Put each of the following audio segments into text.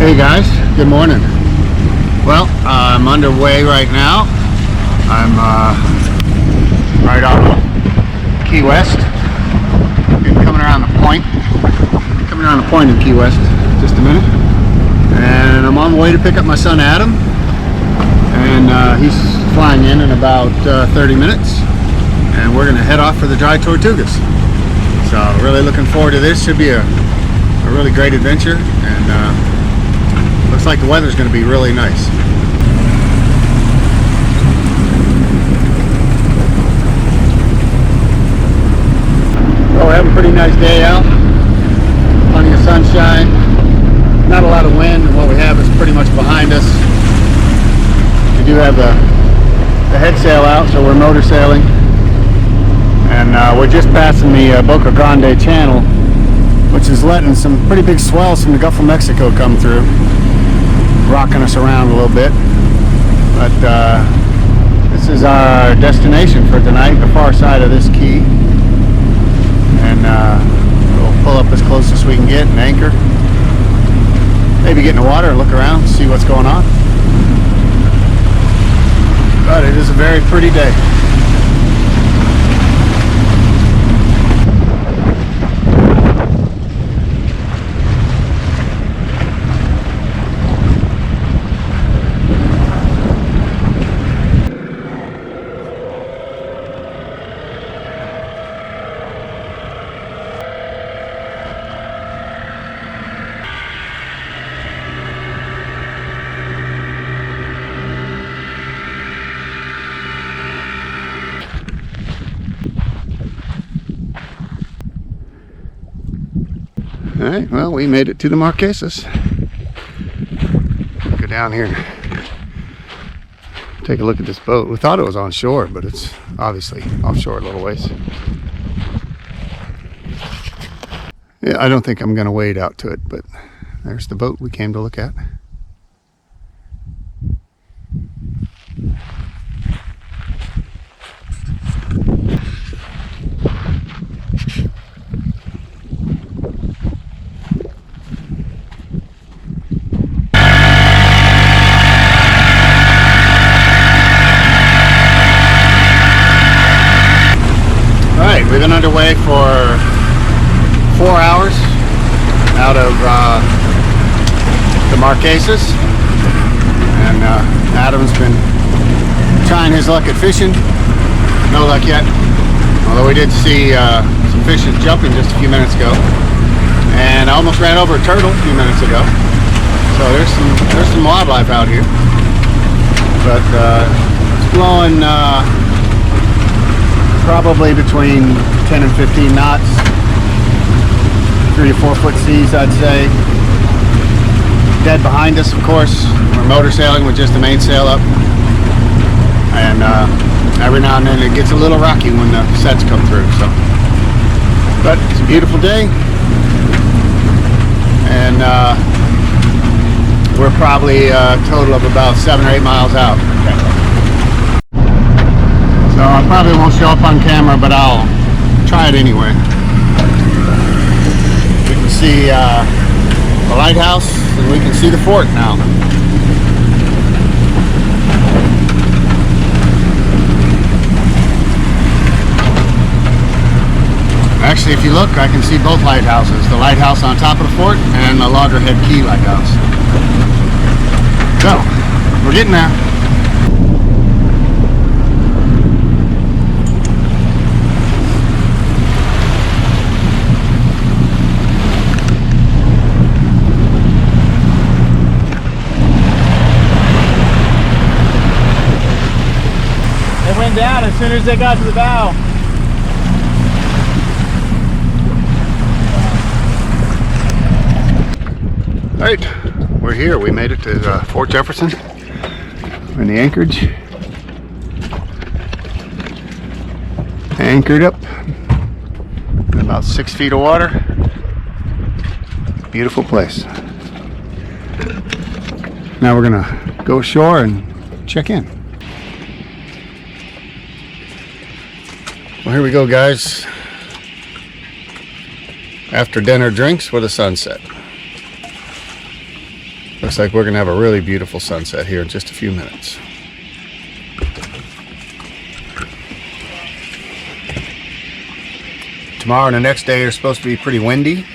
Hey guys, good morning. Well, I'm underway right now. I'm right off Key West. Coming around the point. Coming around the point in Key West. Just a minute. And I'm on the way to pick up my son Adam. And he's flying in about 30 minutes. And we're going to head off for the Dry Tortugas. So really looking forward to this. Should be a really great adventure. And looks like the weather's going to be really nice. Oh, we're having a pretty nice day out. Plenty of sunshine. Not a lot of wind, and what we have is pretty much behind us. We do have the head sail out, so we're motor sailing. And we're just passing the Boca Grande Channel, which is letting some pretty big swells from the Gulf of Mexico come through, rocking us around a little bit. But this is our destination for tonight, the far side of this key. And we'll pull up as close as we can get and anchor. Maybe get in the water and look around, see what's going on. But it is a very pretty day. All right, well, we made it to the Marquesas. Go down here and take a look at this boat. We thought it was on shore, but it's obviously offshore a little ways. Yeah, I don't think I'm going to wade out to it, but there's the boat we came to look at. We've been underway for 4 hours out of the Marquesas, and Adam's been trying his luck at fishing. No luck yet, although we did see some fishes jumping just a few minutes ago, and I almost ran over a turtle a few minutes ago. So there's some wildlife out here, but it's blowing probably between 10 and 15 knots, 3 to 4 foot seas, I'd say. Dead behind us, of course. We're motor sailing with just the mainsail up, and every now and then it gets a little rocky when the sets come through. So, but it's a beautiful day, and we're probably a total of about 7 or 8 miles out. So I probably won't show up on camera, but I'll try it anyway. We can see the lighthouse, and we can see the fort now. Actually, if you look, I can see both lighthouses. The lighthouse on top of the fort and the Loggerhead Key lighthouse. So, we're getting there. Went down as soon as they got to the bow. All right, we're here. We made it to Fort Jefferson. We're in the anchorage. Anchored up in about 6 feet of water. Beautiful place. Now we're gonna go ashore and check in. Well, here we go, guys. After dinner drinks with a sunset. Looks like we're gonna have a really beautiful sunset here in just a few minutes. Tomorrow and the next day are supposed to be pretty windy.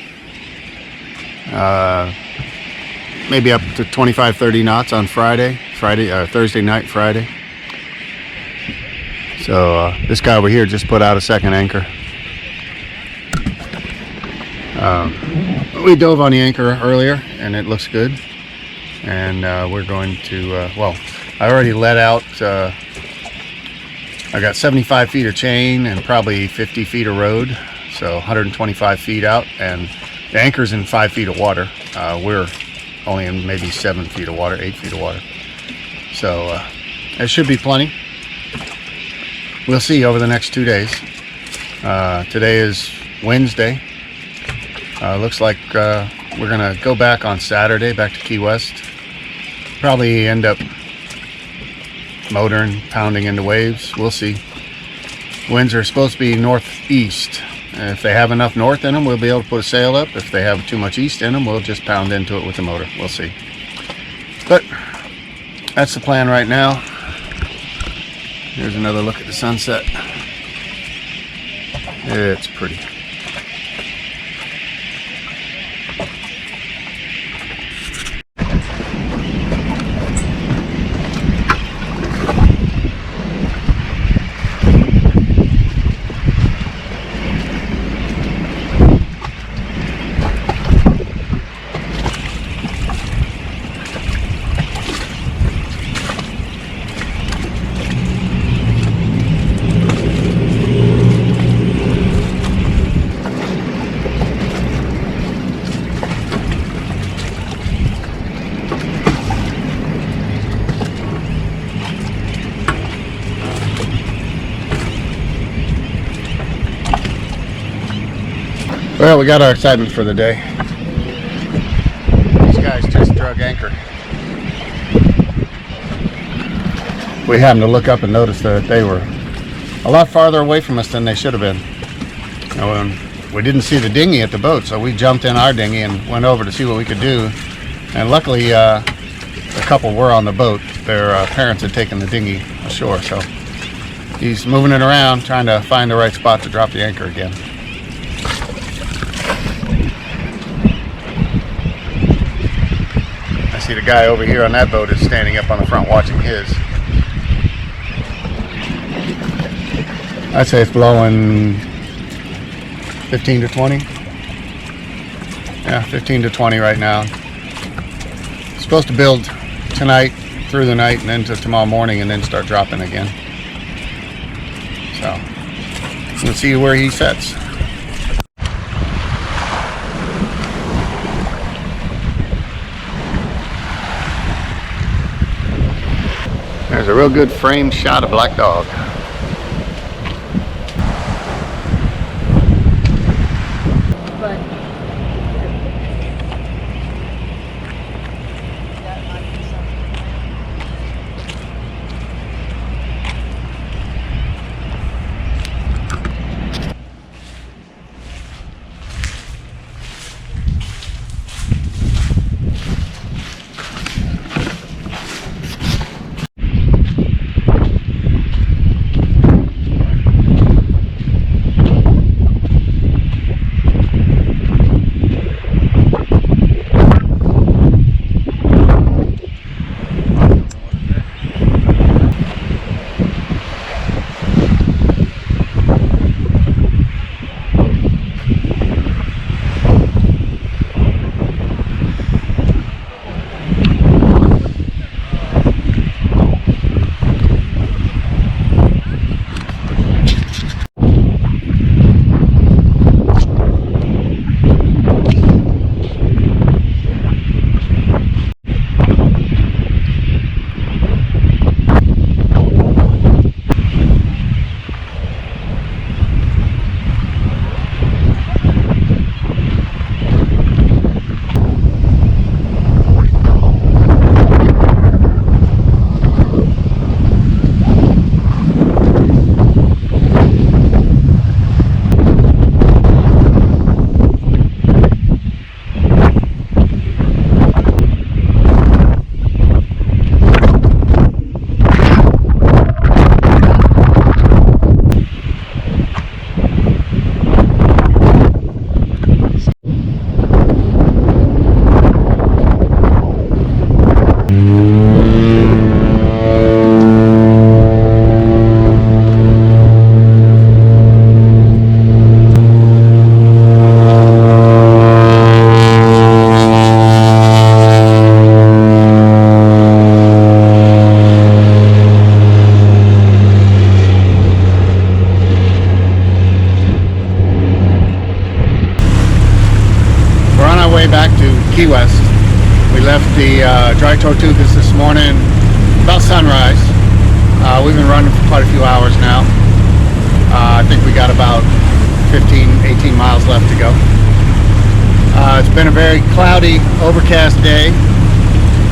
Maybe up to 25-30 knots on Thursday night, Friday. So this guy over here just put out a second anchor. We dove on the anchor earlier and it looks good. And we're going to, well, I already let out, I got 75 feet of chain and probably 50 feet of road. So 125 feet out, and the anchor's in 5 feet of water. We're only in maybe 7 feet of water, 8 feet of water. So it should be plenty. We'll see over the next 2 days. Today is Wednesday. Looks like we're gonna go back on Saturday, back to Key West. Probably end up motoring, pounding into waves. We'll see. Winds are supposed to be northeast. If they have enough north in them, we'll be able to put a sail up. If they have too much east in them, we'll just pound into it with the motor. We'll see. But that's the plan right now. Here's another look at the sunset. It's pretty. Well, we got our excitement for the day. These guys just drug anchor. We happened to look up and notice that they were a lot farther away from us than they should have been. You know, we didn't see the dinghy at the boat, so we jumped in our dinghy and went over to see what we could do. And luckily, the couple were on the boat. Their parents had taken the dinghy ashore, so he's moving it around, trying to find the right spot to drop the anchor again. I see the guy over here on that boat is standing up on the front watching his. I'd say it's blowing 15 to 20. Yeah, 15 to 20 right now. It's supposed to build tonight, through the night, and then to tomorrow morning, and then start dropping again. So, we'll see where he sets. There's a real good frame shot of black dog. Key West. We left the Dry Tortugas this morning about sunrise. We've been running for quite a few hours now. I think we got about 18 miles left to go. It's been a very cloudy, overcast day,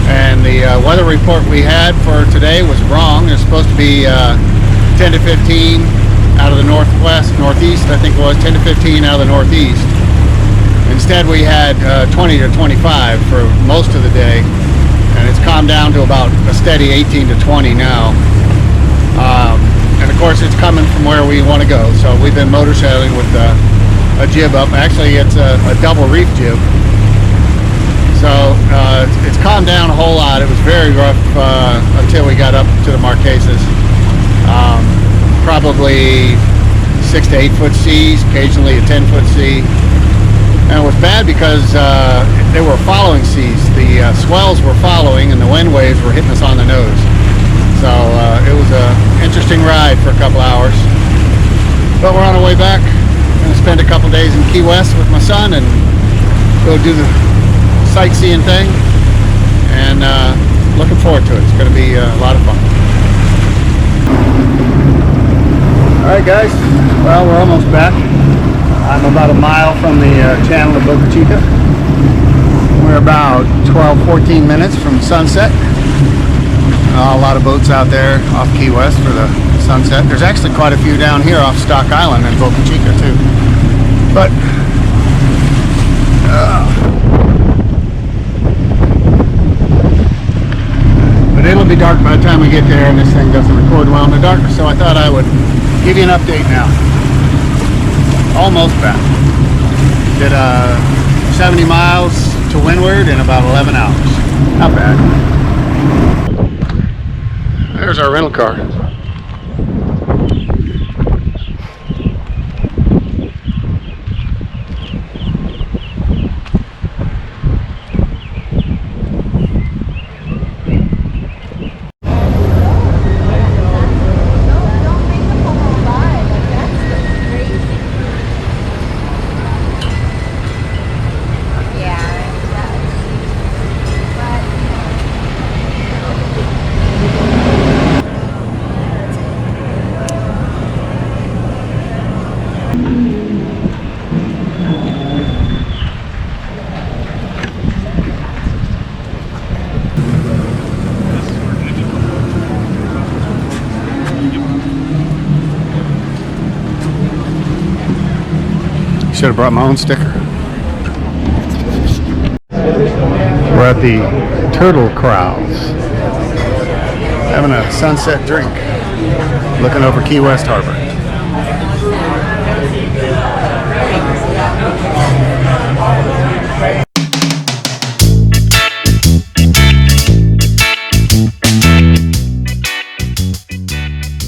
and the weather report we had for today was wrong. It's supposed to be 10 to 15 out of the northeast, I think it was 10 to 15 out of the northeast. Instead, we had 20 to 25 for most of the day, and it's calmed down to about a steady 18 to 20 now. And of course, it's coming from where we want to go. So we've been motor sailing with a jib up. Actually, it's a double reef jib. So it's calmed down a whole lot. It was very rough until we got up to the Marquesas. Probably 6 to 8 foot seas, occasionally a 10-foot sea. And it was bad because they were following seas. The swells were following and the wind waves were hitting us on the nose. So it was an interesting ride for a couple hours. But we're on our way back. I'm going to spend a couple days in Key West with my son and go do the sightseeing thing. And looking forward to it. It's going to be a lot of fun. Alright guys, well, we're almost back. I'm about a mile from the channel of Boca Chica. We're about 12-14 minutes from sunset. A lot of boats out there off Key West for the sunset. There's actually quite a few down here off Stock Island in Boca Chica too. But it'll be dark by the time we get there, and this thing doesn't record well in the dark, so I thought I would give you an update now. Almost back. Did 70 miles to windward in about 11 hours. Not bad. There's our rental car. Should have brought my own sticker. We're at the Turtle Corrals, having a sunset drink, looking over Key West Harbor.